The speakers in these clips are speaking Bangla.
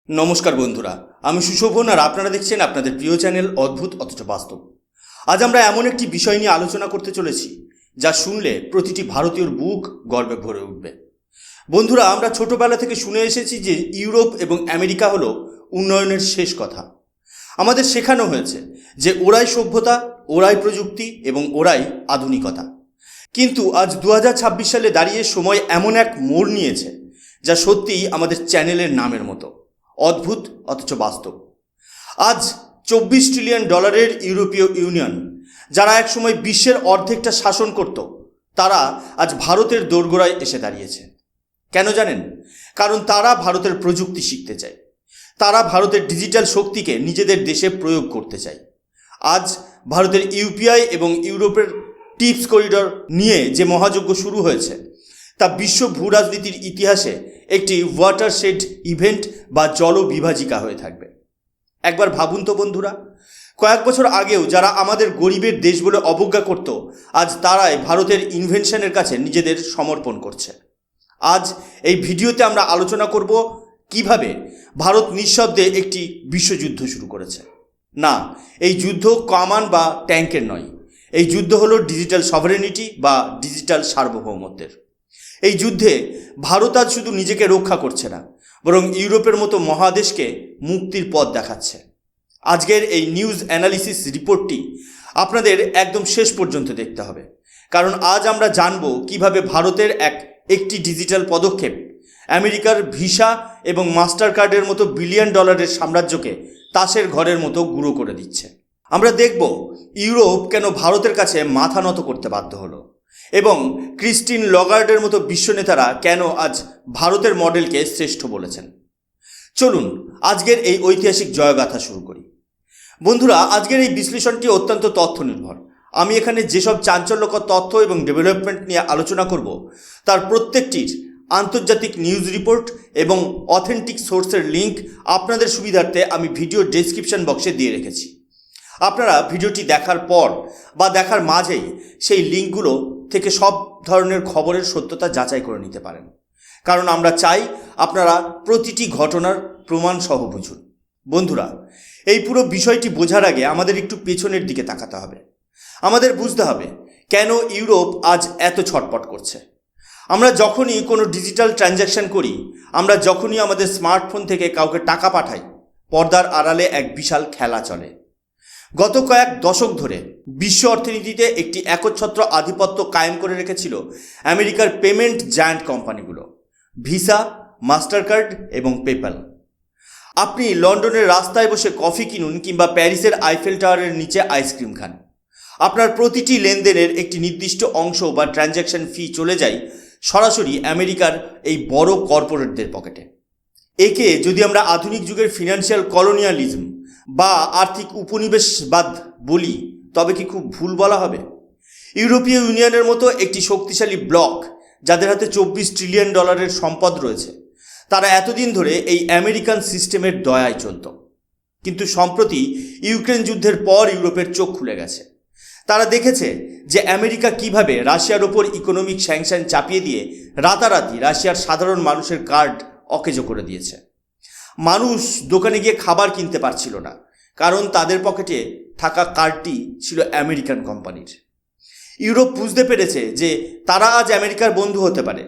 নমস্কার বন্ধুরা, আমি সুশোভন আর আপনারা দেখছেন আপনাদের প্রিয় চ্যানেল অদ্ভুত অথচ বাস্তব। আজ আমরা এমন একটি বিষয় নিয়ে আলোচনা করতে চলেছি যা শুনলে প্রতিটি ভারতীয়র বুক গর্বে ভরে উঠবে। বন্ধুরা, আমরা ছোটবেলা থেকে শুনে এসেছি যে ইউরোপ এবং আমেরিকা হলো উন্নয়নের শেষ কথা। আমাদের শেখানো হয়েছে যে ওরাই সভ্যতা, ওরাই প্রযুক্তি এবং ওরাই আধুনিকতা। কিন্তু আজ 2026 সালে দাঁড়িয়ে সময় এমন এক মোড় নিয়েছে যা সত্যিই আমাদের চ্যানেলের নামের মতো, অদ্ভুত অথচ বাস্তব। আজ $24 ট্রিলিয়ন ইউরোপীয় ইউনিয়ন, যারা একসময় বিশ্বের অর্ধেকটা শাসন করত, তারা আজ ভারতের দোরগোড়ায় এসে দাঁড়িয়েছে। কেন জানেন? কারণ তারা ভারতের প্রযুক্তি শিখতে চায়, তারা ভারতের ডিজিটাল শক্তিকে নিজেদের দেশে প্রয়োগ করতে চায়। আজ ভারতের ইউপিআই এবং ইউরোপের টিপস করিডর নিয়ে যে মহাযজ্ঞ শুরু হয়েছে তা বিশ্ব ভূরাজনীতির ইতিহাসে একটি ওয়াটারশেড ইভেন্ট বা জলবিভাজিকা হয়ে থাকবে। একবার ভাবুন তো বন্ধুরা, কয়েক বছর আগেও যারা আমাদের গরিবের দেশ বলে অবজ্ঞা করত, আজ তারাই ভারতের ইনভেনশনের কাছে নিজেদের সমর্পণ করছে। আজ এই ভিডিওতে আমরা আলোচনা করব কিভাবে ভারত নিঃশব্দে একটি বিশ্বযুদ্ধ শুরু করেছে। না, এই যুদ্ধ কামান বা ট্যাঙ্কের নয়, এই যুদ্ধ হলো ডিজিটাল সভারেনিটি বা ডিজিটাল সার্বভৌমত্বের। এই যুদ্ধে ভারত আজ শুধু নিজেকে রক্ষা করছে না, বরং ইউরোপের মতো মহাদেশকে মুক্তির পথ দেখাচ্ছে। আজকের এই নিউজ অ্যানালিসিস রিপোর্টটি আপনাদের একদম শেষ পর্যন্ত দেখতে হবে, কারণ আজ আমরা জানব কিভাবে ভারতের একটি ডিজিটাল পদক্ষেপ আমেরিকার ভিসা এবং মাস্টার কার্ডের মতো $বিলিয়ন সাম্রাজ্যকে তাসের ঘরের মতো গুঁড়ো করে দিচ্ছে। আমরা দেখব ইউরোপ কেন ভারতের কাছে মাথা নত করতে বাধ্য হলো এবং ক্রিস্টিন লগার্ডের মতো বিশ্বনেতারা কেন আজ ভারতের মডেলকে শ্রেষ্ঠ বলেছেন। চলুন আজকের এই ঐতিহাসিক জয়গাথা শুরু করি। বন্ধুরা, আজকের এই বিশ্লেষণটি অত্যন্ত তথ্য নির্ভর। আমি এখানে যেসব চাঞ্চল্যকর তথ্য এবং ডেভেলপমেন্ট নিয়ে আলোচনা করব তার প্রত্যেকটির আন্তর্জাতিক নিউজ রিপোর্ট এবং অথেন্টিক সোর্সের লিঙ্ক আপনাদের সুবিধার্থে আমি ভিডিও ডেসক্রিপশন বক্সে দিয়ে রেখেছি। আপনারা ভিডিওটি দেখার পর বা দেখার মাঝেই সেই লিঙ্কগুলো থেকে সব ধরনের খবরের সত্যতা যাচাই করে নিতে পারেন, কারণ আমরা চাই আপনারা প্রতিটি ঘটনার প্রমাণ সহ বুঝুন। বন্ধুরা, এই পুরো বিষয়টি বোঝার আগে আমাদের একটু পেছনের দিকে তাকাতে হবে। আমাদের বুঝতে হবে কেন ইউরোপ আজ এত ছটপট করছে। আমরা যখনই কোনো ডিজিটাল ট্রানজ্যাকশন করি, আমরা যখনই আমাদের স্মার্টফোন থেকে কাউকে টাকা পাঠাই, পর্দার আড়ালে এক বিশাল খেলা চলে। গত কয়েক দশক ধরে বিশ্ব অর্থনীতিতে একটি একচ্ছত্র আধিপত্য কায়েম করে রেখেছিল আমেরিকার পেমেন্ট জায়ান্ট কোম্পানিগুলো, ভিসা, মাস্টার কার্ড এবং পেপ্যাল। আপনি লন্ডনের রাস্তায় বসে কফি কিনুন কিংবা প্যারিসের আইফেল টাওয়ারের নিচে আইসক্রিম খান, আপনার প্রতিটি লেনদেনের একটি নির্দিষ্ট অংশ বা ট্রানজ্যাকশন ফি চলে যায় সরাসরি আমেরিকার এই বড় কর্পোরেটদের পকেটে। একে যদি আমরা আধুনিক যুগের ফিনান্সিয়াল কলোনিয়ালিজম বা আর্থিক উপনিবেশবাদ বলি, তবে কি খুব ভুল বলা হবে? ইউরোপীয় ইউনিয়নের মতো একটি শক্তিশালী ব্লক, যাদের হাতে $24 ট্রিলিয়ন সম্পদ রয়েছে, তারা এতদিন ধরে এই আমেরিকান সিস্টেমের দয়ায় চলত। কিন্তু সম্প্রতি ইউক্রেন যুদ্ধের পর ইউরোপের চোখ খুলে গেছে। তারা দেখেছে যে আমেরিকা কিভাবে রাশিয়ার ওপর ইকোনমিক স্যাংশন চাপিয়ে দিয়ে রাতারাতি রাশিয়ার সাধারণ মানুষের কার্ড অকেজো করে দিয়েছে। মানুষ দোকানে গিয়ে খাবার কিনতে পারছিল না, কারণ তাদের পকেটে থাকা কার্ডটি ছিল আমেরিকান কোম্পানির। ইউরোপ বুঝতে পেরেছে যে তারা আজ আমেরিকার বন্ধু হতে পারে,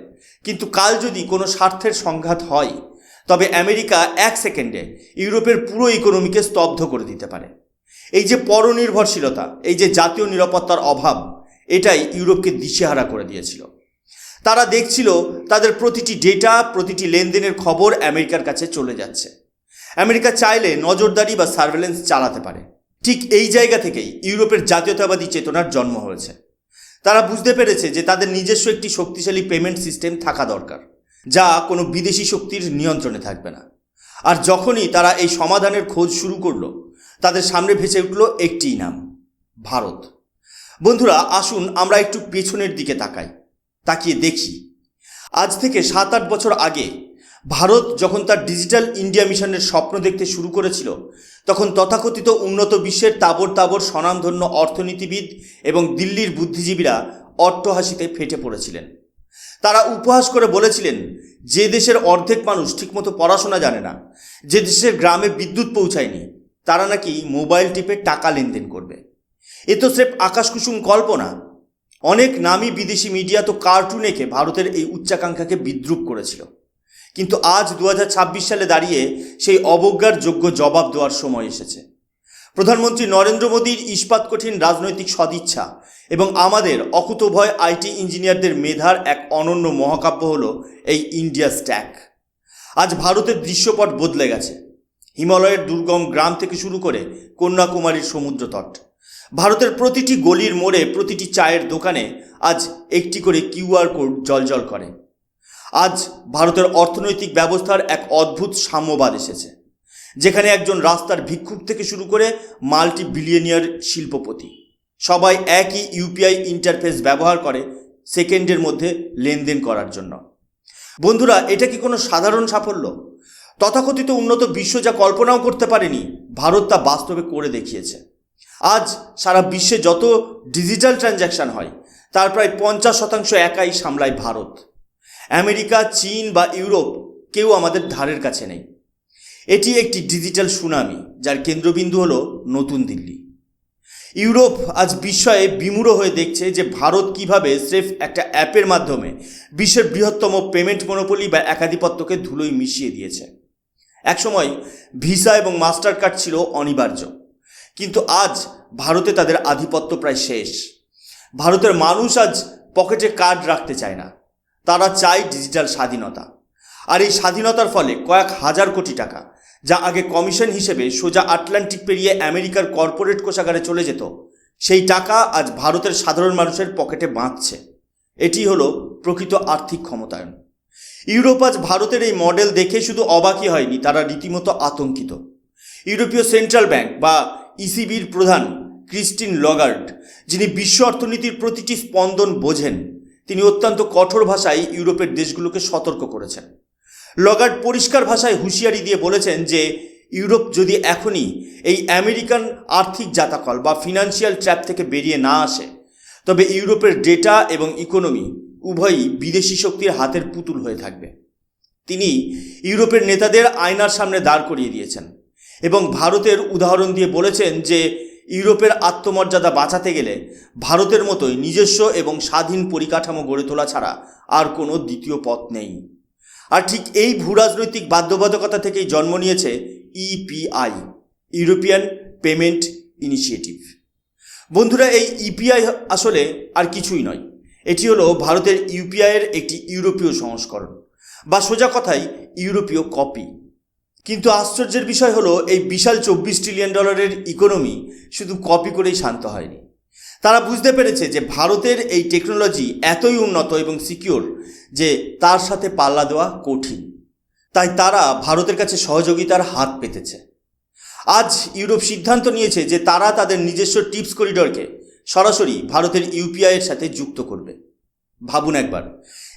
কিন্তু কাল যদি কোনো স্বার্থের সংঘাত হয়, তবে আমেরিকা এক সেকেন্ডে ইউরোপের পুরো ইকোনমিকে স্তব্ধ করে দিতে পারে। এই যে পরনির্ভরশীলতা, এই যে জাতীয় নিরাপত্তার অভাব, এটাই ইউরোপকে দিশেহারা করে দিয়েছিল। তারা দেখছিল তাদের প্রতিটি ডেটা, প্রতিটি লেনদেনের খবর আমেরিকার কাছে চলে যাচ্ছে। আমেরিকা চাইলে নজরদারি বা সার্ভেলেন্স চালাতে পারে। ঠিক এই জায়গা থেকেই ইউরোপের জাতীয়তাবাদী চেতনার জন্ম হয়েছে। তারা বুঝতে পেরেছে যে তাদের নিজস্ব একটি শক্তিশালী পেমেন্ট সিস্টেম থাকা দরকার, যা কোনো বিদেশি শক্তির নিয়ন্ত্রণে থাকবে না। আর যখনই তারা এই সমাধানের খোঁজ শুরু করলো, তাদের সামনে ভেসে উঠল একটিই নাম, ভারত। বন্ধুরা, আসুন আমরা একটু পেছনের দিকে তাকিয়ে দেখি। আজ থেকে 7-8 বছর আগে ভারত যখন তার ডিজিটাল ইন্ডিয়া মিশনের স্বপ্ন দেখতে শুরু করেছিল, তখন তথাকথিত উন্নত বিশ্বের তাবড় স্বনামধন্য অর্থনীতিবিদ এবং দিল্লির বুদ্ধিজীবীরা অট্টহাসিতে ফেটে পড়েছিলেন। তারা উপহাস করে বলেছিলেন, যে দেশের অর্ধেক মানুষ ঠিকমতো পড়াশোনা জানে না, যে দেশের গ্রামে বিদ্যুৎ পৌঁছায়নি, তারা নাকি মোবাইল টিপে টাকা লেনদেন করবে। এ তো স্রেফ আকাশকুসুম কল্পনা। অনেক নামী বিদেশি মিডিয়া তো কার্টুন এঁকে ভারতের এই উচ্চাকাঙ্ক্ষাকে বিদ্রূপ করেছিল। কিন্তু আজ 2026 সালে দাঁড়িয়ে সেই অবজ্ঞার যোগ্য জবাব দেওয়ার সময় এসেছে। প্রধানমন্ত্রী নরেন্দ্র মোদীর ইস্পাত কঠিন রাজনৈতিক সদিচ্ছা এবং আমাদের অকুতোভয় আইটি ইঞ্জিনিয়ারদের মেধার এক অনন্য মহাকাব্য হল এই ইন্ডিয়া স্ট্যাক। আজ ভারতের দৃশ্যপট বদলে গেছে। হিমালয়ের দুর্গম গ্রাম থেকে শুরু করে কন্যাকুমারীর সমুদ্র তট, ভারতের প্রতিটি গলির মোড়ে, প্রতিটি চায়ের দোকানে আজ একটি করে কিউআর কোড জ্বলজ্বল করে। আজ ভারতের অর্থনৈতিক ব্যবস্থার এক অদ্ভুত সাম্যবাদ এসেছে, যেখানে একজন রাস্তার ভিক্ষুক থেকে শুরু করে মাল্টি বিলিয়নিয়ার শিল্পপতি সবাই একই ইউপিআই ইন্টারফেস ব্যবহার করে সেকেন্ডের মধ্যে লেনদেন করার জন্য। বন্ধুরা, এটা কি কোনো সাধারণ সাফল্য? তথাকথিত উন্নত বিশ্ব যা কল্পনাও করতে পারেনি, ভারত তা বাস্তবে করে দেখিয়েছে। আজ সারা বিশ্বে যত ডিজিটাল ট্রানজ্যাকশন হয় তার প্রায় 50% একাই সামলায় ভারত। আমেরিকা, চীন বা ইউরোপ কেউ আমাদের ধারের কাছে নেই। এটি একটি ডিজিটাল সুনামি, যার কেন্দ্রবিন্দু হলো নতুন দিল্লি। ইউরোপ আজ বিস্ময়ে বিমূঢ় হয়ে দেখছে যে ভারত কিভাবে স্রেফ একটা অ্যাপের মাধ্যমে বিশ্বের বৃহত্তম পেমেন্ট মনোপলি বা একাধিপত্যকে ধুলোয় মিশিয়ে দিয়েছে। একসময় ভিসা এবং মাস্টার কার্ড ছিল অনিবার্য, কিন্তু আজ ভারতে তাদের আধিপত্য প্রায় শেষ। ভারতের মানুষ আজ পকেটে কার্ড রাখতে চায় না, তারা চায় ডিজিটাল স্বাধীনতা। আর এই স্বাধীনতার ফলে কয়েক হাজার কোটি টাকা, যা আগে কমিশন হিসেবে সোজা আটলান্টিক পেরিয়ে আমেরিকার কর্পোরেট কোষাগারে চলে যেত, সেই টাকা আজ ভারতের সাধারণ মানুষের পকেটে বাঁধছে। এটি হলো প্রকৃত আর্থিক ক্ষমতায়ন। ইউরোপ আজ ভারতের এই মডেল দেখে শুধু অবাকই হয়নি, তারা রীতিমতো আতঙ্কিত। ইউরোপীয় সেন্ট্রাল ব্যাংক বা ইসিবির প্রধান ক্রিস্টিন লগার্ড, যিনি বিশ্ব অর্থনীতির প্রতিটি স্পন্দন বোঝেন, তিনি অত্যন্ত কঠোর ভাষায় ইউরোপের দেশগুলোকে সতর্ক করেছেন। লগার্ড পরিষ্কার ভাষায় হুঁশিয়ারি দিয়ে বলেছেন যে ইউরোপ যদি এখনই এই আমেরিকান আর্থিক জাতাকল বা ফিনান্সিয়াল ট্র্যাপ থেকে বেরিয়ে না আসে, তবে ইউরোপের ডেটা এবং ইকোনমি উভয়ই বিদেশি শক্তির হাতের পুতুল হয়ে থাকবে। তিনি ইউরোপের নেতাদের আয়নার সামনে দাঁড় করিয়ে দিয়েছেন এবং ভারতের উদাহরণ দিয়ে বলেছেন যে ইউরোপের আত্মমর্যাদা বাঁচাতে গেলে ভারতের মতোই নিজস্ব এবং স্বাধীন পরিকাঠামো গড়ে তোলা ছাড়া আর কোনো দ্বিতীয় পথ নেই। আর ঠিক এই ভূরাজনৈতিক বাধ্যবাধকতা থেকেই জন্ম নিয়েছে ইপিআই, ইউরোপিয়ান পেমেন্ট ইনিশিয়েটিভ। বন্ধুরা, এই ইপিআই আসলে আর কিছুই নয়, এটি হলো ভারতের ইউপিআইয়ের একটি ইউরোপীয় সংস্করণ, বা সোজা কথায় ইউরোপীয় কপি। কিন্তু আশ্চর্যের বিষয় হলো এই বিশাল $24 ট্রিলিয়ন ইকোনমি শুধু কপি করেই শান্ত হয়নি। তারা বুঝতে পেরেছে যে ভারতের এই টেকনোলজি এতই উন্নত এবং সিকিউর যে তার সাথে পাল্লা দেওয়া কঠিন। তাই তারা ভারতের কাছে সহযোগিতার হাত পেতেছে। আজ ইউরোপ সিদ্ধান্ত নিয়েছে যে তারা তাদের নিজস্ব টিপস করিডরকে সরাসরি ভারতের ইউপিআইয়ের সাথে যুক্ত করবে। ভাবুন একবার,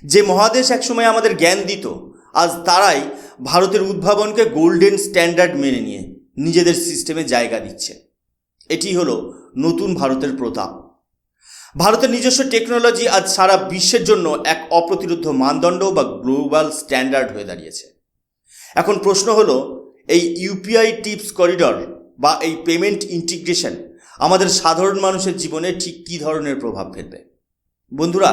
যে মহাদেশ একসময় আমাদের জ্ঞান দিত, আজ তারাই ভারতের উদ্ভাবনকে গোল্ডেন স্ট্যান্ডার্ড মেনে নিয়ে নিজেদের সিস্টেমে জায়গা দিচ্ছে। এটি হলো নতুন ভারতের প্রতাপ। ভারতের নিজস্ব টেকনোলজি আজ সারা বিশ্বের জন্য এক অপ্রতিরোধ্য মানদণ্ড বা গ্লোবাল স্ট্যান্ডার্ড হয়ে দাঁড়িয়েছে। এখন প্রশ্ন হলো, এই ইউপিআই টিপস করিডর বা এই পেমেন্ট ইন্টিগ্রেশন আমাদের সাধারণ মানুষের জীবনে ঠিক কী ধরনের প্রভাব ফেলবে? বন্ধুরা,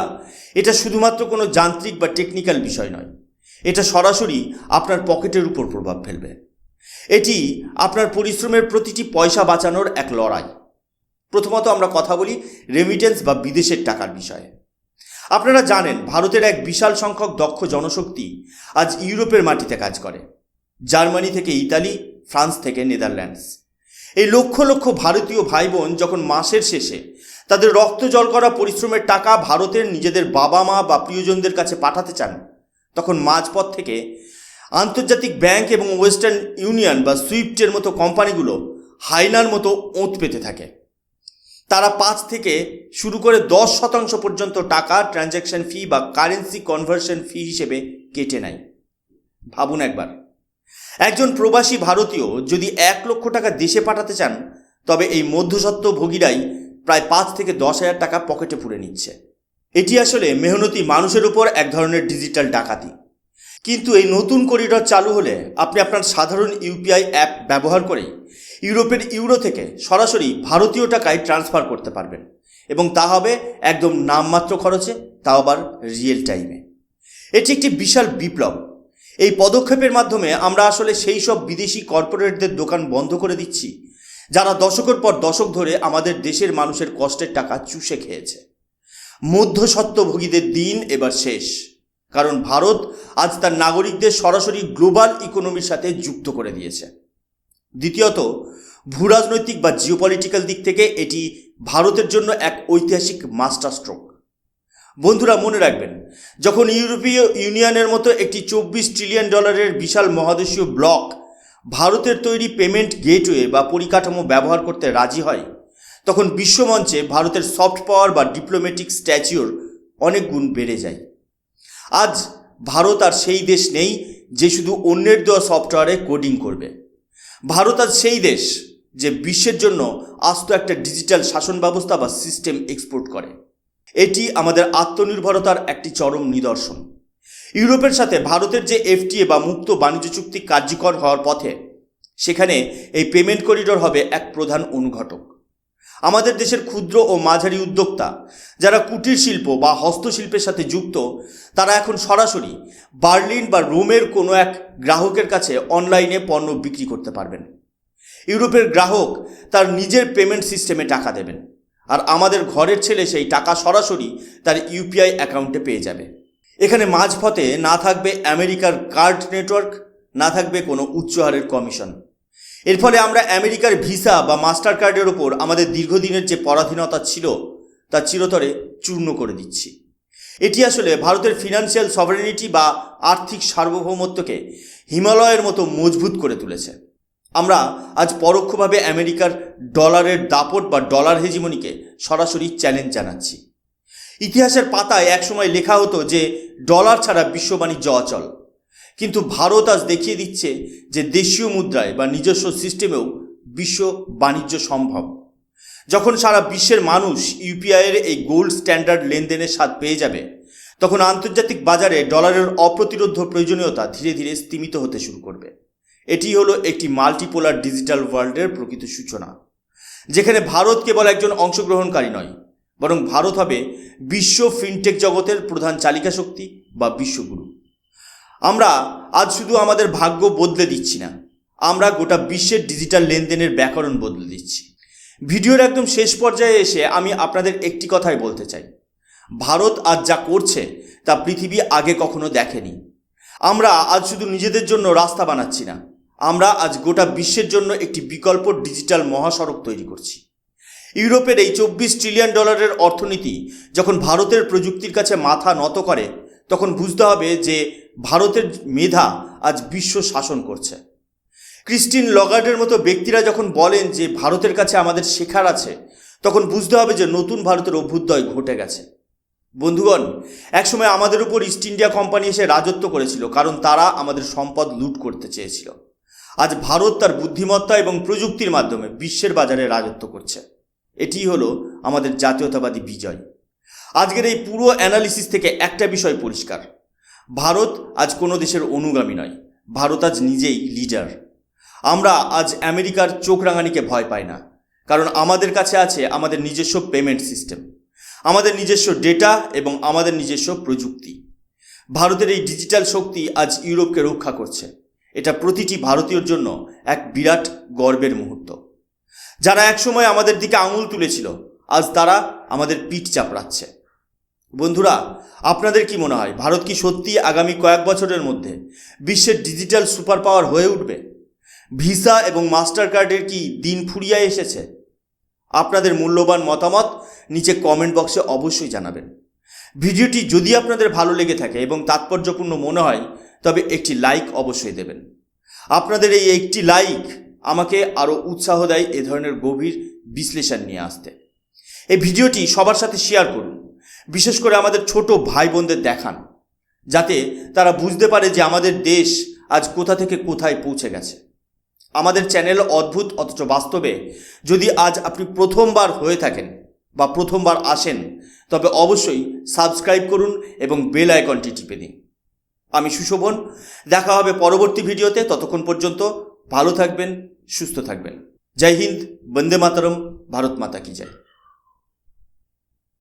এটা শুধুমাত্র কোনো যান্ত্রিক বা টেকনিক্যাল বিষয় নয়, এটা সরাসরি আপনার পকেটের উপর প্রভাব ফেলবে। এটি আপনার পরিশ্রমের প্রতিটি পয়সা বাঁচানোর এক লড়াই। প্রথমত আমরা কথা বলি রেমিটেন্স বা বিদেশের টাকার বিষয়ে। আপনারা জানেন, ভারতের এক বিশাল সংখ্যক দক্ষ জনশক্তি আজ ইউরোপের মাটিতে কাজ করে। জার্মানি থেকে ইতালি, ফ্রান্স থেকে নেদারল্যান্ডস। এই লক্ষ লক্ষ ভারতীয় ভাই বোন যখন মাসের শেষে তাদের রক্ত জল করা পরিশ্রমের টাকা ভারতের নিজেদের বাবা মা বা প্রিয়জনদের কাছে পাঠাতে চান, তখন মাঝপথ থেকে আন্তর্জাতিক ব্যাংক এবং ওয়েস্টার্ন ইউনিয়ন বা সুইফটের মতো কোম্পানিগুলো হাইনার মতো ওঁত পেতে থাকে। তারা 5 থেকে শুরু করে 10% পর্যন্ত টাকা ট্রানজ্যাকশন ফি বা কারেন্সি কনভার্সন ফি হিসেবে কেটে নেয়। ভাবুন একবার, একজন প্রবাসী ভারতীয় যদি 1 লক্ষ টাকা দেশে পাঠাতে চান, তবে এই মধ্যস্বত্বভোগীরাই প্রায় 5 থেকে 10 হাজার টাকা পকেটে পুরে নিচ্ছে। এটি আসলে মেহনতি মানুষের উপর এক ধরনের ডিজিটাল ডাকাতি। কিন্তু এই নতুন করিডর চালু হলে আপনি আপনার সাধারণ ইউপিআই অ্যাপ ব্যবহার করে ইউরোপের ইউরো থেকে সরাসরি ভারতীয় টাকায় ট্রান্সফার করতে পারবেন, এবং তা হবে একদম নামমাত্র খরচে, তাও আবার রিয়েল টাইমে। এটি একটি বিশাল বিপ্লব। এই পদক্ষেপের মাধ্যমে আমরা আসলে সেই সব বিদেশি কর্পোরেটদের দোকান বন্ধ করে দিচ্ছি যারা দশকের পর দশক ধরে আমাদের দেশের মানুষের কষ্টের টাকা চুষে খেয়েছে। মধ্যস্বত্বভোগীদের দিন এবার শেষ, কারণ ভারত আজ তার নাগরিকদের সরাসরি গ্লোবাল ইকোনমির সাথে যুক্ত করে দিয়েছে। দ্বিতীয়ত, ভূরাজনৈতিক বা জিওপলিটিক্যাল দিক থেকে এটি ভারতের জন্য এক ঐতিহাসিক মাস্টার স্ট্রোক। বন্ধুরা, মনে রাখবেন, যখন ইউরোপীয় ইউনিয়নের মতো একটি $24 ট্রিলিয়ন বিশাল মহাদেশীয় ব্লক ভারতের তৈরি পেমেন্ট গেটওয়ে বা পরিকাঠামো ব্যবহার করতে রাজি হয়, তখন বিশ্বমঞ্চে ভারতের সফট পাওয়ার বা ডিপ্লোম্যাটিক স্ট্যাচিউর অনেক গুণ বেড়ে যায়। আজ ভারত আর সেই দেশ নেই যে শুধু অন্যের দেওয়া সফটওয়্যারে কোডিং করবে। ভারত আজ সেই দেশ যে বিশ্বের জন্য আস্ত একটা ডিজিটাল শাসন ব্যবস্থা বা সিস্টেম এক্সপোর্ট করে। এটি আমাদের আত্মনির্ভরতার একটি চরম নিদর্শন। ইউরোপের সাথে ভারতের যে এফটিএ বা মুক্ত বাণিজ্য চুক্তি কার্যকর হওয়ার পথে, সেখানে এই পেমেন্ট করিডর হবে এক প্রধান অনুঘটক। আমাদের দেশের ক্ষুদ্র ও মাঝারি উদ্যোক্তা যারা কুটির শিল্প বা হস্তশিল্পের সাথে যুক্ত, তারা এখন সরাসরি বার্লিন বা রোমের কোনো এক গ্রাহকের কাছে অনলাইনে পণ্য বিক্রি করতে পারবেন। ইউরোপের গ্রাহক তার নিজের পেমেন্ট সিস্টেমে টাকা দেবেন, আর আমাদের ঘরের ছেলে সেই টাকা সরাসরি তার ইউপিআই অ্যাকাউন্টে পেয়ে যাবে। এখানে মাঝপথে না থাকবে আমেরিকার কার্ড নেটওয়ার্ক, না থাকবে কোনো উচ্চ হারের কমিশন। এর ফলে আমরা আমেরিকার ভিসা বা মাস্টার কার্ডের ওপর আমাদের দীর্ঘদিনের যে পরাধীনতা ছিল তা চিরতরে চূর্ণ করে দিচ্ছি। এটি আসলে ভারতের ফিনান্সিয়াল সভারেনিটি বা আর্থিক সার্বভৌমত্বকে হিমালয়ের মতো মজবুত করে তুলেছে। আমরা আজ পরোক্ষভাবে আমেরিকার ডলারের দাপট বা ডলার হেজিমনিকে সরাসরি চ্যালেঞ্জ জানাচ্ছি। ইতিহাসের পাতায় একসময় লেখা হতো যে ডলার ছাড়া বিশ্ব বাণিজ্য অচল, কিন্তু ভারত আজ দেখিয়ে দিচ্ছে যে দেশীয় মুদ্রায় বা নিজস্ব সিস্টেমেও বিশ্ব বাণিজ্য সম্ভব। যখন সারা বিশ্বের মানুষ ইউপিআইয়ের এই গোল্ড স্ট্যান্ডার্ড লেনদেনের স্বাদ পেয়ে যাবে, তখন আন্তর্জাতিক বাজারে ডলারের অপ্রতিরোধ প্রয়োজনীয়তা ধীরে ধীরে স্তীমিত হতে শুরু করবে। এটি হলো একটি মাল্টিপোলার ডিজিটাল ওয়ার্ল্ডের প্রকৃত সূচনা, যেখানে ভারত কেবল একজন অংশগ্রহণকারী নয়, বরং ভারত হবে বিশ্ব ফিনটেক জগতের প্রধান চালিকা শক্তি বা বিশ্বগুরু। আমরা আজ শুধু আমাদের ভাগ্য বদলে দিচ্ছি না, আমরা গোটা বিশ্বের ডিজিটাল লেনদেনের ব্যাকরণ বদলে দিচ্ছি। ভিডিওর একদম শেষ পর্যায়ে এসে আমি আপনাদের একটি কথাই বলতে চাই, ভারত আজ যা করছে তা পৃথিবী আগে কখনো দেখেনি। আমরা আজ শুধু নিজেদের জন্য রাস্তা বানাচ্ছি না, আমরা আজ গোটা বিশ্বের জন্য একটি বিকল্প ডিজিটাল মহাসড়ক তৈরি করছি। ইউরোপের এই $24 ট্রিলিয়ন অর্থনীতি যখন ভারতের প্রযুক্তির কাছে মাথা নত করে, তখন বুঝতে হবে যে ভারতের মেধা আজ বিশ্ব শাসন করছে। ক্রিস্টিন লগার্ডের মতো ব্যক্তিরা যখন বলেন যে ভারতের কাছে আমাদের শেখার আছে, তখন বুঝতে হবে যে নতুন ভারতের অভ্যুদয় ঘটে গেছে। বন্ধুগণ, একসময় আমাদের উপর ইস্ট ইন্ডিয়া কোম্পানি এসে রাজত্ব করেছিল, কারণ তারা আমাদের সম্পদ লুট করতে চেয়েছিল। আজ ভারত তার বুদ্ধিমত্তা এবং প্রযুক্তির মাধ্যমে বিশ্বের বাজারে রাজত্ব করছে। এটি হলো আমাদের জাতীয়তাবাদী বিজয়। আজকের এই পুরো অ্যানালিসিস থেকে একটা বিষয় পরিষ্কার, ভারত আজ কোনো দেশের অনুগামী নয়, ভারত আজ নিজেই লিডার। আমরা আজ আমেরিকার চোখ রাঙানিকে ভয় পাই না, কারণ আমাদের কাছে আছে আমাদের নিজস্ব পেমেন্ট সিস্টেম, আমাদের নিজস্ব ডেটা এবং আমাদের নিজস্ব প্রযুক্তি। ভারতের এই ডিজিটাল শক্তি আজ ইউরোপকে রক্ষা করছে। এটা প্রতিটি ভারতীয়র জন্য এক বিরাট গর্বের মুহূর্ত। যারা একসময় আমাদের দিকে আঙুল তুলেছিল, আজ তারা আমাদের পিঠ চাপড়াচ্ছে। বন্ধুরা, আপনাদের কি মনে হয়, ভারত কি সত্যি আগামী কয়েক বছরের মধ্যে বিশ্বের ডিজিটাল সুপার পাওয়ার হয়ে উঠবে? ভিসা এবং মাস্টার কার্ডের কি দিন ফুরিয়ে এসেছে? আপনাদের মূল্যবান মতামত নিচে কমেন্ট বক্সে অবশ্যই জানাবেন। ভিডিওটি যদি আপনাদের ভালো লেগে থাকে এবং তাৎপর্যপূর্ণ মনে হয়, তবে একটি লাইক অবশ্যই দেবেন। আপনাদের এই একটি লাইক আমাকে আরও উৎসাহ দেয় এ ধরনের গভীর বিশ্লেষণ নিয়ে আসতে। এই ভিডিওটি সবার সাথে শেয়ার করুন, বিশেষ করে আমাদের ছোট ভাই বোনদের দেখান, যাতে তারা বুঝতে পারে যে আমাদের দেশ আজ কোথা থেকে কোথায় পৌঁছে গেছে। আমাদের চ্যানেল অদ্ভুত অথচ বাস্তবে যদি আজ আপনি প্রথমবার হয়ে থাকেন বা প্রথমবার আসেন তবে অবশ্যই সাবস্ক্রাইব করুন এবং বেল আইকনটি টিপে দিন। আমি সুশোভন, দেখা হবে পরবর্তী ভিডিওতে। ততক্ষণ পর্যন্ত ভালো থাকবেন, সুস্থ থাকবেন। জয় হিন্দ, বন্দে মাতরম, ভারত মাতা কি জয়।